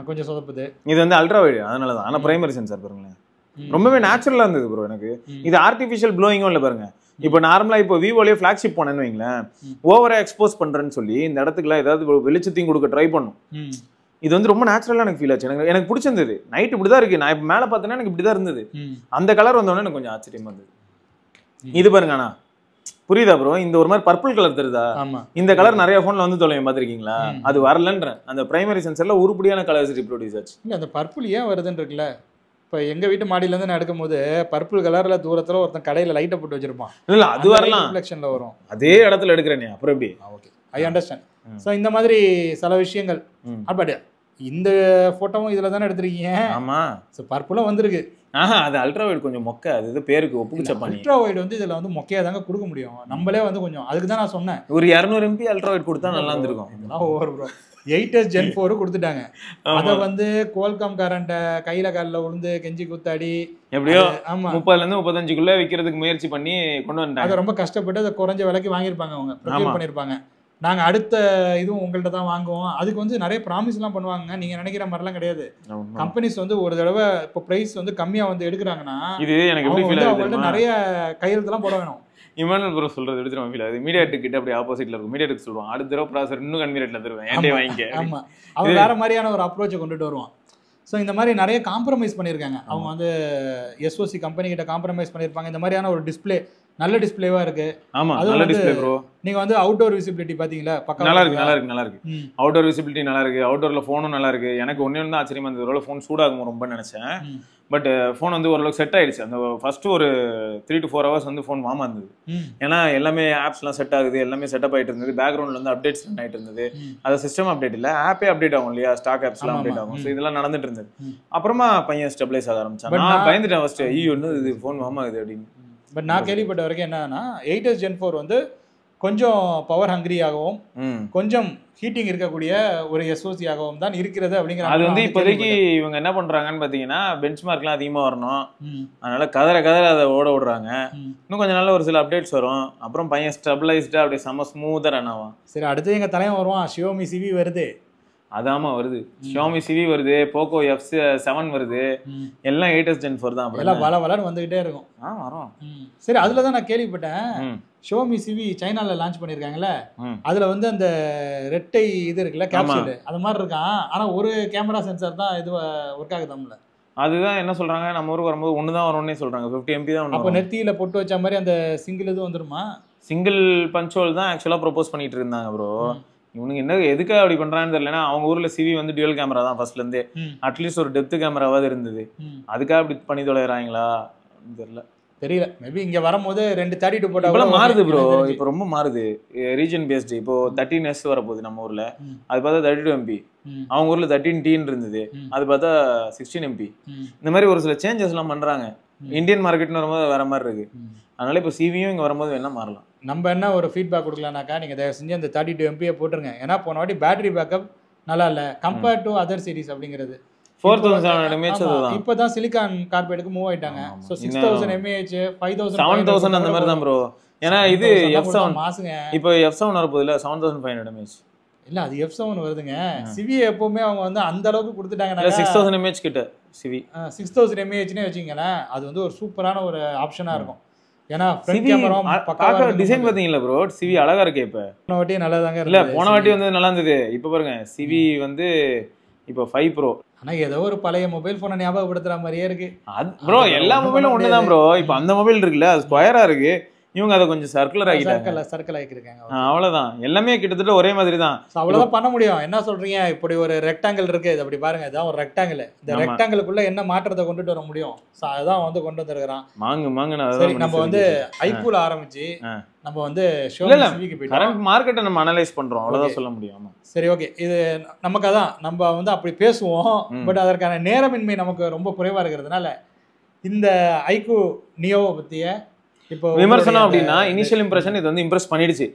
கொஞ்சம் சொதப்புது. இது வந்து அல்ட்ரா வைடு அதனால தான். ஆனா பிரைமரி சென்சார் பாருங்களேன் ரொம்பவே நேச்சுரலா இருந்தது ப்ரோ எனக்கு. இது ஆர்டிஃபிஷியல் ப்ளோயிங்கும் இல்லை பாருங்க. இப்போ நார்மலா இப்போ விவோலயே ஃபிளாக்ஷிப் போனேன்னு வைங்களேன் ஓவரா எக்ஸ்போஸ் பண்றேன்னு சொல்லி இந்த இடத்துக்குலாம் ஏதாவது வெளிச்சத்தையும் கொடுக்க ட்ரை பண்ணும். இது வந்து ரொம்ப நேச்சுரலா எனக்கு ஃபீல் ஆச்சு. எனக்கு பிடிச்சிருந்தது. நைட் இப்படிதான் இருக்கு. நான் இப்போ மேல பார்த்தேன்னா எனக்கு இப்படிதான் இருந்தது. அந்த கலர் வந்தோடனே எனக்கு கொஞ்சம் ஆச்சரியமா இருந்தது. இது பாருங்க அண்ணா புரியுதா ப்ரோ? இந்த ஒரு மாதிரி பர்பிள் கலர் தெரியுதா? இந்த கலர் நிறைய போன்ல வந்து தொலையும் பாத்திருக்கீங்களா? அது வரலன்றேன். அந்த பிரைமரி சென்சர்ல உருப்படியான கலர்ஸ் ரிப்ரொடியூஸ் ஆச்சு. இல்ல அந்த பர்பிள் ஏன் வருதுன்னு இருக்குல்ல. இப்போ எங்க வீட்டு மாடியில இருந்து நான் எடுக்கும் போது பர்பிள் கலர்ல தூரத்துல ஒருத்தன் கடையில லைட்டை போட்டு வச்சிருப்பான். இல்ல அது வரலாம் ரிஃப்ளெக்ஷன்ல வரும். அதே இடத்துல எடுக்கிறேனே அப்புறம் எப்படி? Okay I understand. ஸோ இந்த மாதிரி சில விஷயங்கள். பட் இந்த போட்டோவும் இதுல தானே எடுத்திருக்கீங்க. ஆமா. ஸோ பர்பிளும் வந்திருக்கு. அது அல்ட்ரா வைட் கொஞ்சம் மொக்க. அது பேருக்கு ஒப்புச்ச பண்ணி. அல்ட்ரா வைட் வந்து இதுல வந்து மொக்கையா தாங்க கொடுக்க முடியும். நம்மளே வந்து கொஞ்சம் அதுக்கு தான் நான் சொன்னேன் ஒரு 200 MP அல்ட்ரா வைட் கொடுத்தா நல்லா இருந்திருக்கும். இதெல்லாம் ஓவர் ப்ரோ. 8S Gen 4 கொடுத்துட்டாங்க. அதை வந்து கோல்காம் காரண்ட கையில காலில் விழுந்து கெஞ்சி குத்தாடி எப்படியோ 30ல இருந்து 35க்குள்ள விற்கிறதுக்கு முயற்சி பண்ணி கொண்டு வந்தாங்க. அதை ரொம்ப கஷ்டப்பட்டு அதை குறைஞ்ச விலைக்கு வாங்கியிருப்பாங்க. அவங்க ப்ரொக்யூர் பண்ணியிருப்பாங்க. நாங்க அடுத்த இதுவும் உங்கள்ட்ட தான் வாங்குவோம். அதுக்கு வந்து நிறைய ப்ராமிஸ் எல்லாம் பண்ணுவாங்க. நீங்க நினைக்கிற மாதிரிலாம் கிடையாது. கம்பெனிஸ் வந்து ஒரு தடவை இப்போ பிரைஸ் வந்து கம்மியா வந்து எடுக்கிறாங்கன்னா இது எனக்கு எப்படி ஃபீல் ஆகுது? அவங்கள்ட்ட நிறைய கையெழுத்துலாம் போட வேணும். இமானுவல் ப்ரோ சொல்றது எடுத்து நம்ம ஃபீல் ஆகுது. மீடியாடெக் கிட்ட அப்படி ஆப்போசிட்ல இருக்கும். மீடியாடெக் சொல்லுவான் அடுத்த தடவை ப்ராசஸர் இன்னும் கம்மி ரேட்ல தருவேன் ஏன்டே வாங்கிக்க. ஆமா அவன் வேற மாதிரியான ஒரு அப்ரோச்சை கொண்டுட்டு வருவான். ஸோ இந்த மாதிரி நிறைய காம்ப்ரமைஸ் பண்ணியிருக்காங்க. அவங்க வந்து எஸ்ஓசி கம்பெனி கிட்ட காம்ப்ரமைஸ் பண்ணியிருப்பாங்க. இந்த மாதிரியான ஒரு டிஸ்பிளே நல்ல டிஸ்பிளேவா இருக்கு. ஆமா, நல்ல டிஸ்பிளே ப்ரோ. நீங்க வந்து அவுட்டோர் விசிபிலிட்டி பாத்தீங்களா? பக்கா நல்லா இருக்கு. அவுட்டோர் விசிபிலிட்டி நல்லா இருக்கு. அவுட்டோர்ல போனும் நல்லா இருக்கு. எனக்கு ஒண்ணு தான் ஆச்சரியமா இருந்தது, ஒருவேளை போன் சூடாகும் ரொம்ப நினைச்சேன். பட் ஃபோன் வந்து ஓரளவுக்கு செட் ஆயிடுச்சு. அந்த ஃபர்ஸ்ட் ஒரு 3 to 4 hours வந்து ஃபோன் வாமா இருந்தது. ஏன்னா எல்லாமே ஆப்ஸ்லாம் செட் ஆகுது, எல்லாமே செட்டப் ஆகிட்டு இருந்தது. பேக்ரவுண்ட்ல வந்து அப்டேட்ஸ் ரன் ஆகிட்டு இருந்தது. அது சிஸ்டம் அப்டேட் இல்லை, ஆப்பே அப்டேட் ஆகும் இல்லையா, ஸ்டாக் ஆப்ஸ்லாம் அப்டேட் ஆகும். ஸோ இதெல்லாம் நடந்துட்டு இருந்தது. அப்புறமா பையன் ஸ்டெபிளைஸ் ஆக ஆரம்பிச்சான். நான் பயந்துட்டேன் ஃபர்ஸ்ட், ஒன்று இது ஃபோன் வாமா ஆகுது அப்படின்னு. பட் நான் கேள்விப்பட்ட வரைக்கும் என்னன்னா 8s Gen 4 வந்து கொஞ்சம் பவர் ஹங்கிரியாகவும் கொஞ்சம் ஹீட்டிங் இருக்கக்கூடிய ஒரு எஸ்ஓசியாகவும் தான் இருக்கிறது அப்படிங்கிற. அது வந்து இப்போதைக்கு இவங்க என்ன பண்றாங்கன்னு பாத்தீங்கன்னா, பெஞ்ச்மார்க்லாம் அதிகமா வரணும், அதனால கதற அதை ஓட விடுறாங்க. இன்னும் கொஞ்ச நாள்ல ஒரு சில அப்டேட்ஸ் வரும். அப்புறம் பையன் ஸ்டெபிளைஸ்டா அப்படியே செம்ம ஸ்மூத்தா ரன் ஆகும். சரி, அடுத்து எங்க தலைவன் வருவான். Xiaomi CV வருது. அதாம வருது. Xiaomi CV வருது, Poco F7 வருது. எல்லாம் 8s Gen 4 தான். எல்லாம் வளன்னு வந்துகிட்டே இருக்கும். வரும். சரி, அதுல தான் நான் கேள்விப்பட்டேன், Xiaomi CV சைனால லான்ச் பண்ணிருக்காங்கல்ல, அதுல வந்து அந்த ரெட்டை இது இருக்குல்ல, கேப்சூல் அது மாதிரி இருக்கான். ஆனா ஒரு கேமரா சென்சார் தான் இது ஒர்க் ஆகுதாம்ல. அதுதான் என்ன சொல்றாங்க, நம்ம ஊருக்கு வரும்போது ஒண்ணுதான் வரும்னே சொல்றாங்க. 50 MP தான். அப்போ நெத்தியில பொட்டு வச்ச மாதிரி அந்த சிங்கிள் இது வந்துருமா? சிங்கிள் பஞ்ச்-ஹோல் தான் ஆக்சுவலா ப்ரொபோஸ் பண்ணிட்டு இருந்தாங்க ப்ரோ. இவனுக்கு என்ன எதுக்காக அப்படி பண்றான்னு தெரியல. அவங்க ஊர்ல CV வந்து டியூவல் கேமரா தான் ஃபர்ஸ்ட்ல இருந்தே. அட்லீஸ்ட் ஒரு டெப்த் கேமராவாவது இருந்தது. அதுக்காக அப்படி பண்ணி தொலைறாங்களா தெரியல. மேபி இங்க வரும்போது 232 போட்டா இப்ப மாறுது ப்ரோ. இப்ப ரொம்ப மாறுது, ரீஜன் பேஸ்ட். இப்போ 13S வரப்போகுது நம்ம ஊர்ல. அது பார்த்தா 32 MP. அவங்க ஊர்ல 13T இருந்தது, அது பார்த்தா 16 MP. இந்த மாதிரி ஒரு சில சேஞ்சஸ் எல்லாம் பண்றாங்க. இந்தியன் மார்க்கெட்னு வரும்போது வேற மாதிரி இருக்கு. அதனால இப்போ CVயும் இங்க வரும்போது வேணா மாறலாம். நம்ம என்ன ஒரு ஃபீட்பேக் கொடுக்கலாம்னாக்கா, நீங்கள் தயவு செஞ்சு அந்த 32 MP போட்டுருங்க. ஏன்னா போன வாட்டி பேட்டரி பேக்கப் நல்லா இல்லை கம்பேர்ட் டு அதர் சீரிஸ் அப்படிங்கிறது. 4700 mAh தான். இப்போ தான் சிலிகான் கார்பெட்டுக்கு மூவ் ஆயிட்டாங்க. ஸோ 6000 mAh 5000 7000 அந்த மாதிரி தான் ப்ரோ. ஏன்னா இது F7 மாசுங்க. இப்போ F7 வரப்போகுது இல்லை, 7500 mAh இல்ல, அது F7 வருதுங்க. CV எப்பவுமே அவங்க வந்து அந்த அளவுக்கு கொடுத்துட்டாங்க. 6000 mAh கிட்ட CV 6000 mAhனே வச்சுங்களேன். அது வந்து ஒரு சூப்பரான ஒரு ஆப்ஷனா இருக்கும். ஏன்னா ஃப்ரண்ட் கேமரா பார்க்க டிசைன் பாத்தீங்களா ப்ரோ, CV அழகா இருக்கு. இப்ப போன வாட்டி நல்லா தாங்க இல்ல, போன வாட்டி வந்து நல்லா இருந்தது. இப்ப பாருங்க CV வந்து இப்போ 5 Pro. ஆனா ஏதோ ஒரு பழைய மொபைல் போனை ஞாபகப்படுத்துற மாதிரியே இருக்கு. ப்ரோ எல்லா மொபைலும் ஒண்ணுதான் ப்ரோ. இப்ப அந்த மொபைல் இருக்குல்ல, அது ஸ்கொயரா இருக்கு. இவங்க அதை கொஞ்சம் சர்க்குலர் ஆகிட்டாங்க. சர்க்கிள் ஆகிருக்காங்க. அவ்வளவுதான், எல்லாமே கிட்டத்தட்ட ஒரே மாதிரி தான். அவ்வளவுதான் பண்ண முடியும். என்ன சொல்றீங்க, இப்படி ஒரு ரெக்டாங்கிள் இருக்கு, இது அப்படி பாருங்க, இதான் ஒரு ரெக்டாங்கிள். இந்த ரெக்டாங்கிளுக்குள்ள என்ன மாற்றத்தை கொண்டுட்டு வர முடியும், அதான் வந்து கொண்டு வந்திருக்கிறான். சரி, நம்ம வந்து ஐக்கூல ஆரம்பிச்சு நம்ம வந்து கரண்ட் மார்க்கெட்டை நம்ம அனலைஸ் பண்றோம், அவ்வளவுதான் சொல்ல முடியும். சரி, ஓகே, இது நமக்கு அதான் நம்ம வந்து அப்படி பேசுவோம். பட் அதற்கான நேரமின்மை நமக்கு ரொம்ப குறைவா இருக்கிறதுனால இந்த ஐக்கூ நியோவை பத்திய இப்போ விமர்சனம் அப்படின்னா, இனிஷியல் இம்ப்ரெஷன் இது வந்து இம்ப்ரெஸ் பண்ணிடுச்சு.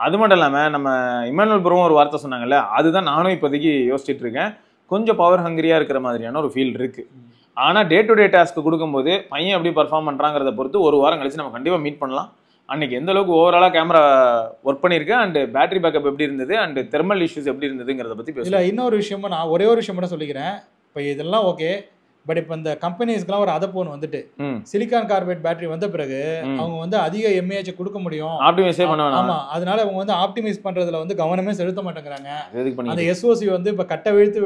அது மட்டும் இல்லாம நம்ம இமானுவேல் ப்ரோவும் ஒரு வார்த்தை சொன்னாங்கல்ல, அதுதான் நானும் இப்போதைக்கு யோசிச்சுட்டு இருக்கேன். கொஞ்சம் பவர் ஹங்கிரியா இருக்கிற மாதிரியான ஒரு ஃபீல் இருக்கு. ஆனா டே டு டே டாஸ்க் கொடுக்கும்போது பையன் எப்படி பர்ஃபார்ம் பண்றாங்கிறத பொறுத்து ஒரு வாரம் கழிச்சு நம்ம கண்டிப்பா மீட் பண்ணலாம். அன்னைக்கு எந்த அளவுக்கு ஓவராலா கேமரா ஒர்க் பண்ணிருக்கு, அண்ட் பேட்டரி பேக்கப் எப்படி இருந்தது, அண்ட் தெர்மல் இஷ்யூஸ் எப்படி இருந்ததுங்கிறத பத்தி பேசலாம். இல்ல, இன்னொரு விஷயமா நான் ஒரே ஒரு விஷயம் மட்டும் சொல்லிக்கிறேன். இப்போ இதெல்லாம் ஓகே, பட் இப்போ இந்த கம்பெனிஸ்க்குலாம் ஒரு அதப்போன் வந்துட்டு சிலிகான் கார்பைட் பேட்டரி வந்த பிறகு அவங்க வந்து அதிக mAh கொடுக்க முடியும், ஆப்டிமைஸே பண்ணுவாங்க. ஆமா, அதனால அவங்க வந்து ஆப்டிமைஸ் பண்றதுல வந்து கவனமே செலுத்த மாட்டேங்கிறாங்க. அந்த SOC வந்து இப்ப கட்ட வீழ்த்து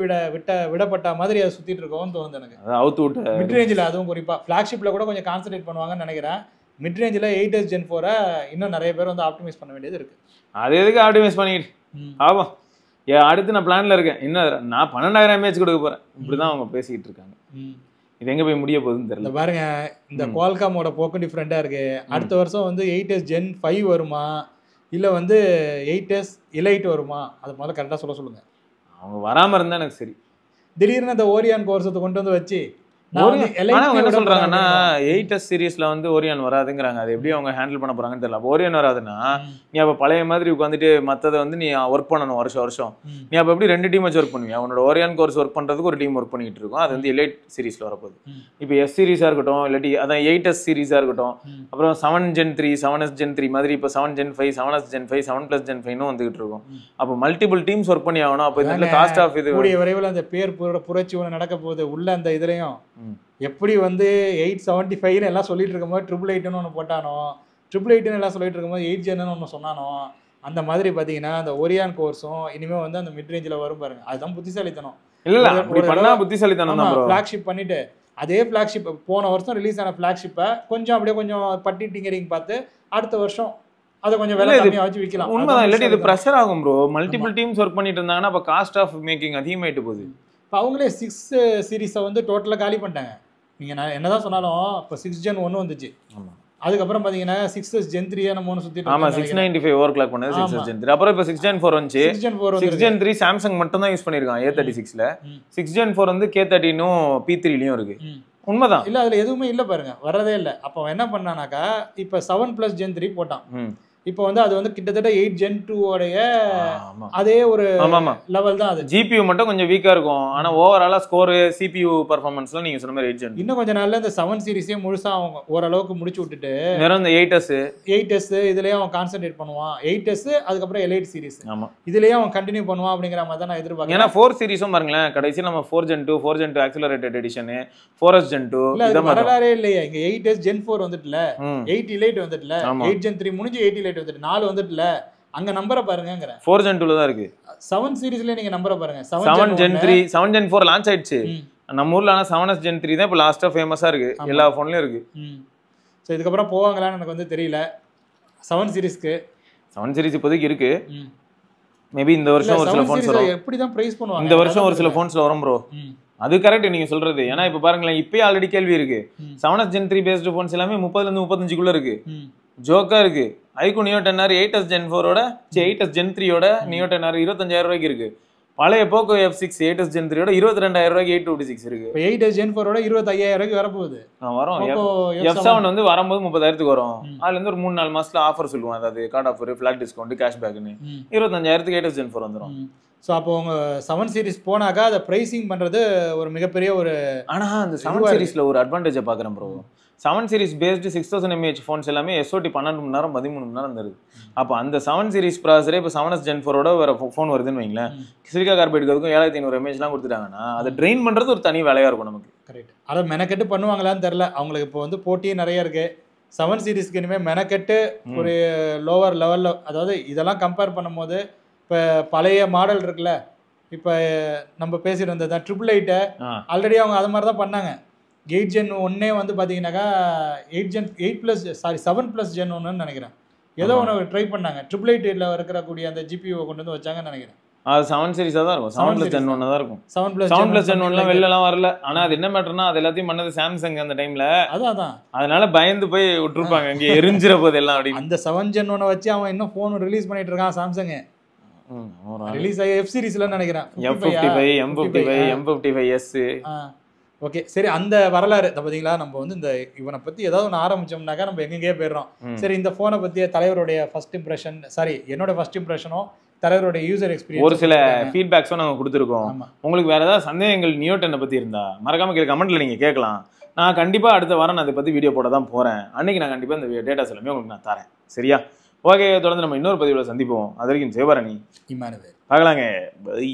விடப்பட்ட மாதிரி அதை சுத்திட்டு இருக்கோம்னு தோணுது எனக்கு. மிட் ரேஞ்சில் அதுவும் குறிப்பா ஃபிளாக்ஷிப்ல கூட கொஞ்சம் கான்சென்ட்ரேட் பண்ணுவாங்கன்னு நினைக்கிறேன். மிட் ரேஞ்சில் 8s Gen 4 இன்னும் நிறைய பேர் வந்து ஆப்டிமைஸ் பண்ண வேண்டியது இருக்கு. அது எதுக்கு ஆப்டிமைஸ் பண்ணிட்டு ஆகும். அடுத்து நான் பிளான்ல இருக்கேன். இன்னும் நான் 12000 mAh கொடுக்க போறேன். இப்படிதான் அவங்க பேசிக்கிட்டு இருக்காங்க. இது எங்க போய் முடிய போகுதுன்னு தெரியல. பாருங்க, இந்த குவால்காமோட போக்கும் டிஃப்ரெண்டா இருக்கு. அடுத்த வருஷம் வந்து 8s Gen 5 வருமா, இல்ல வந்து 8s Elite வருமா, அது முதல்ல கரெக்டா சொல்லுங்க. அவங்க வராம இருந்தா எனக்கு சரி. திடீர்னு அந்த ஓரியான் கோர்ஸத்தை கொண்டு வந்து வச்சு என்ன சொல்றாங்கன்னா 8s சீரீஸ்ல வந்து ஓரியான் வராதுங்கிறாங்க. அது எப்படி அவங்க ஹேண்டில் பண்ண போறாங்கன்னு தெரியல. ஓரியான் வராதுன்னா நீ அப்ப பழைய மாதிரி உட்காந்துட்டு மத்ததை வந்து நீ ஒர்க் பண்ணணும் வருஷம். நீ அப்ப எப்படி 2 டீம் வச்சு ஒர்க் பண்ணுவியா? உன்னோட ஓரியான் கோர்ஸ் ஒர்க் பண்றதுக்கு ஒரு டீம் ஒர்க் பண்ணிட்டு இருக்கும். அது வந்து எலைட் சீரீஸ்ல வரப்போகுது. இப்போ S சீரீஸா இருக்கட்டும், இல்லாட்டி அதான் 8s சீரீஸா இருக்கட்டும், அப்புறம் 7 Gen 3 7s Gen 3 மாதிரி இப்போ 7 Gen 5 7s Gen 5 7+ Gen 5 வந்துகிட்டு இருக்கும். அப்போ மல்டிபிள் டீம்ஸ் ஒர்க் பண்ணி ஆகணும். அப்போ இதுல காஸ்ட் ஆஃப் இது கூடிய விரைவில் அந்த பேர் புரட்சி ஒன்று நடக்க போகுது உள்ள. அந்த இதுலயும் எப்படி வந்து 875 எல்லாம் சொல்லிட்டு இருக்கும்போது 888 ஒன்று போட்டானோ, 888 எல்லாம் சொல்லிட்டு இருக்கும்போது 8 Gen ஒன்று சொன்னானோ, அந்த மாதிரி பார்த்தீங்கன்னா அந்த ஓரியான் கோர்ஸும் இனிமேல் வந்து அந்த மிட் ரேஞ்சில் வரும் பாருங்க. அதுதான் புத்திசாலித்தனம். இல்ல அப்படி பண்ணா புத்திசாலித்தனம் தான் ப்ரோ. ஃபிளாக்ஷிப் பண்ணிட்டு அதே ஃபிளாக்ஷிப் போன வருஷம் ரிலீஸ் ஆன ஃபிளாக்ஷிப்பை கொஞ்சம் அப்படியே கொஞ்சம் பட்டி டிங்கரிங் பார்த்து அடுத்த வருஷம் அதை கொஞ்சம் விலை கம்மியா வச்சு விற்கலாம். உண்மைதான். இல்லாட்டி இது ப்ரெஷர் ஆகும் ப்ரோ. மல்டிபிள் டீம்ஸ் ஒர்க் பண்ணிட்டு இருந்தாங்கன்னா அப்ப காஸ்ட் ஆஃப் மேக்கிங் அதிகமாயிட்டு போகுது. இப்போ அவங்களே 6 சீரீஸை வந்து டோட்டலாக காலி பண்ணிட்டாங்க. நீங்கள் நான் என்னதான் சொன்னாலும் இப்போ 6 Gen 1 வந்துச்சு. அதுக்கப்புறம் பார்த்தீங்கன்னா 6 Gen 3 நம்ம ஒன்று சுற்றிட்டு ஆமா 695 ஓவர் கிளாக் பண்ணது 6 Gen 3. அப்புறம் இப்போ 6 Gen 4 வந்துச்சு. 6 Gen 3 சாம்சங் மட்டும் தான் யூஸ் பண்ணியிருக்கான் A36ல. 6 Gen 4 வந்து K13னும் P3லயும் இருக்கு. உண்மைதான். இல்லை அதில் எதுவுமே இல்லை பாருங்க, வரதே இல்லை. அப்போ என்ன பண்ணானாக்கா இப்போ 7+ Gen 3 போட்டான். இப்போ வந்து அது வந்து கிட்டத்தட்ட 8 Gen 2 உடைய அதே ஒரு லெவல் தான். அது ஜிபியூ மட்டும் கொஞ்சம் வீக்கா இருக்கும். ஆனா ஓவராலா ஸ்கோர் சிபியூ பெர்ஃபார்மன்ஸ்ல நீங்க சொன்ன மாதிரி 8 Gen. இன்னும் கொஞ்ச நாள்ல இந்த 7 சீரிஸே முழுசா அவங்க ஓரளவுக்கு முடிச்சு விட்டுட்டு வெறும் இந்த 8s இதுலயே அவன் கான்சென்ட்ரேட் பண்ணுவான். 8s அதுக்கப்புறம் Elite சீரிஸ் இதுலயே அவன் கண்டினியூ பண்ணுவான் அப்படிங்கிற மாதிரி தான் நான் எதிர்பார்க்கிறேன். ஏன்னா 4 சீரிஸும் பாருங்களேன், கடைசி நம்ம 4 Gen 2 4 Gen 2 accelerated edition 4s Gen 2 இத வரலாறே இல்லையா. இங்க 8s Gen 4 வந்துட்டல, 8 Elite வந்துட்டல, 8 Gen 3 முடிஞ்சு 8 Elite வந்துட்டு 4 வந்துட்டல. அங்க நம்பரை பாருங்கங்கற 4 Gen 2ல தான் இருக்கு. 7 சீரிஸ்ல நீங்க நம்பரை பாருங்க. 7 Gen 3 7 Gen 4 லான்ச் ஆயிடுச்சு நம்ம ஊர்ல. ஆனா 7s Gen 3 தான் இப்ப லாஸ்டா ஃபேமஸா இருக்கு, எல்லா போன்லயும் இருக்கு. சோ இதுக்கு அப்புறம் போவாங்களான்னு எனக்கு வந்து தெரியல. 7 சீரிஸ்க்கு 7 சீரிஸ் இப்போதைக்கு இருக்கு. மேபி இந்த வருஷம் ஒரு சில போன்ஸ் வரும். எப்படி தான் பிரைஸ் பண்ணுவாங்க இந்த வருஷம் ஒரு சில போன்ஸ்ல வரும் ப்ரோ. அது கரெக்ட் நீங்க சொல்றது. ஏன்னா இப்ப பாருங்களேன், இப்பயே ஆல்ரெடி கேள்வி இருக்கு. 7s Gen 3 பேஸ்டு போன்ஸ் எல்லாமே 30ல இருந்து 35க்குள்ள இருக்கு. ஜோக்கா இருக்கு. iQOO Neo 10R 8s Gen 4 ஓட 8s Gen 3 ஓட Neo 10R 25,000 ரூபாய்க்கு இருக்கு. பழைய Poco F6 8s Gen 3 ஓட 22,000 ரூபாய்க்கு 826 இருக்கு. இப்போ 8s Gen 4 ஓட 25,000 ரூபாய்க்கு வர போகுது. வரும். F7 வந்து வரும்போது 30,000க்கு வரும். அதுல இருந்து ஒரு 3-4 மாசத்துல ஆஃபர் சொல்லுவாங்க. அதாவது கார்டு ஆஃபர், ஃபிளாட் டிஸ்கவுண்ட், கேஷ்பேக்னு 25,000க்கு 8s Gen 4 வந்துரும். ஸோ அப்போ உங்க 7 சீரிஸ் போனாக்கா அதை ப்ரைசிங் பண்றது ஒரு மிகப்பெரிய ஒரு. ஆனா அந்த 7 சீரிஸ்ல ஒரு அட்வான்டேஜை பாக்குறேன் bro. 7 series based 6000 mAh phones எல்லாமே SOT 12 மணி நேரம் 13 மணி நேரம் தருது. அப்போ அந்த 7 சீரிஸ் ப்ராசரே இப்போ 7s Gen 4 ஓட வேற ஃபோன் வருதுன்னு வைங்களேன், சிலிக்கா கார்பைடுக்கு 7500 mAhலாம் கொடுத்துட்டாங்கன்னா அதை ட்ரெயின் பண்றது ஒரு தனி வேலையா இருக்கும் நமக்கு. கரெக்ட். அதை மெனக்கெட்டு பண்ணுவாங்களான்னு தெரியல. அவங்களுக்கு இப்போ வந்து போட்டியே நிறைய இருக்கு. 7 சீரிஸ்க்கு இனிமேல் மெனக்கெட்டு ஒரு லோவர் லெவலில், அதாவது இதெல்லாம் கம்பேர் பண்ணும்போது இப்போ பழைய மாடல் இருக்குல்ல, இப்போ நம்ம பேசிட்டு வந்தது 888 ஆல்ரெடி அவங்க அது மாதிரி தான் பண்ணாங்க. 8 Gen 1 வந்து பார்த்தீங்கன்னாக்கா 7+ Gen 1ன்னு நினைக்கிறேன். ஏதோ ஒன்று ட்ரை பண்ணாங்க. 888ல இருக்கக்கூடிய அந்த ஜிபியூவை கொண்டு வந்து வச்சாங்கன்னு நினைக்கிறேன். அது 7 சீரிஸா தான் இருக்கும். 7+ Gen 1 தான் இருக்கும். 7+ Gen 1லாம் வெளிலலாம் வரல. ஆனா அது என்ன மேட்டர்னா அது எல்லாத்தையும் பண்ணது சாம்சங் அந்த டைம்ல. அதான் அதனால பயந்து போய் விட்டுருப்பாங்க, இங்க எரிஞ்சிர போது எல்லாம் அப்படி. அந்த 7 Gen 1 வச்சு அவன் இன்னும் ஃபோன் ரிலீஸ் பண்ணிட்டு இருக்கான் சாம்சங். ரிலீஸ் ஆகி F சீரிஸ்ல நினைக்கிறேன். F55 M55 M55s. ஓகே சரி, அந்த வரலாறு பார்த்தீங்களா. நம்ம வந்து இந்த இவனை பத்தி ஏதாவது ஒன்று ஆரம்பிச்சோம்னாக்கா நம்ம எங்கெங்கே போயிடுறோம். சரி, இந்த ஃபோனை பத்திய தலைவருடைய ஃபர்ஸ்ட் இம்ப்ரெஷன், சாரி என்னோட ஃபர்ஸ்ட் இம்ப்ரெஷனும் தலைவருடைய யூசர் எக்ஸ்பீரியன்ஸ், ஒரு சில ஃபீட்பேக்ஸும் நாங்கள் கொடுத்துருக்கோம். உங்களுக்கு வேற ஏதாவது சந்தேகங்கள் Neo 10 பத்தி இருந்தா மறக்காம கமெண்ட்ல நீங்க கேட்கலாம். நான் கண்டிப்பா அடுத்த வாரம் நான் அதை பத்தி வீடியோ போட தான் போறேன். அன்னைக்கு நான் கண்டிப்பா இந்த டேட்டாஸ் எல்லாமே உங்களுக்கு நான் தரேன். சரியா? ஓகே, தொடர்ந்து நம்ம இன்னொரு பதிவில் சந்திப்போம். அது வரைக்கும் சிவபரணி இமானுவேல் பார்க்கலாங்க. பை.